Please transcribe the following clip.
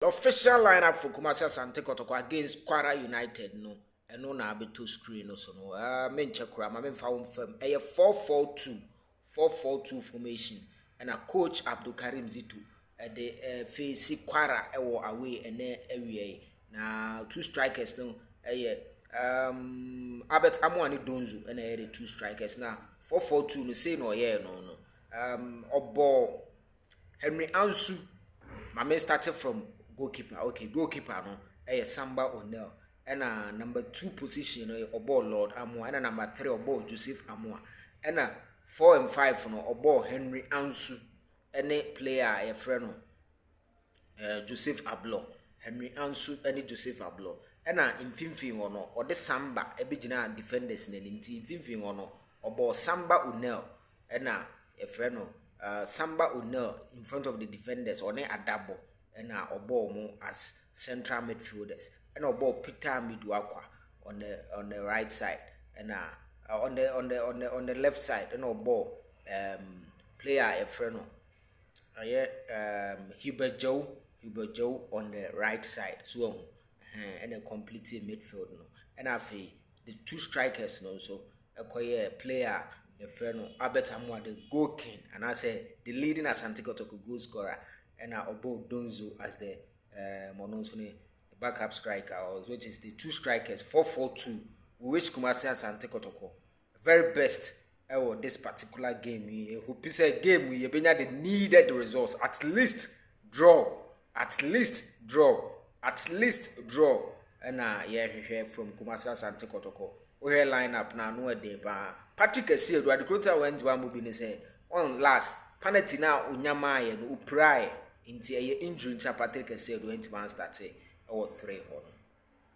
official lineup for Kumasi Asante Kotoko against KWARA United no. And no na be two screen no so no. Men check kura ma men found firm. A 4-4-2 formation. And a coach Abdul Karim Zitu. The face KWARA ewo away and area. Na two strikers no. Albert Amuani Donzu and the two strikers now. 4-4-2 no say no yeah no. Obo Henry Ansu. My man started from goalkeeper. Okay, goalkeeper no. Samba O'Neill. And number 2 position Obo Lord Amwa. And number 3 Obo Joseph Amwa. And 4 and 5 no Obo Henry Ansu. Any player a friend Joseph Ablo. Henry Ansu any Joseph Ablo. And in Finfin no or the Samba ebijina defenders in Finfin no Obo Samba O'Neill. And a friend Samba O'Neill in front of the defenders or Adabo and Obo mo as central midfielders and Obo Peter Midwakwa on the right side and on the left side and Obo player a friend Hubert Joe on the right side so and a complete midfield no and the two strikers no so a player the friend Albert Amwa the goal king and I say the leading Asante Kotoko goal scorer and Obo Donzo as the Mononsone backup striker which is the two strikers 4-4-2 we wish Kumasi Asante Kotoko very best this particular game who piece a game we been the needed results at least draw and from Kumasi Asante Kotoko we lineup now no day ba Patrick Essien do the went one movie say on last penalty now unyama ye no uprai inti injury nta Patrick Essien do enti man start or 3 on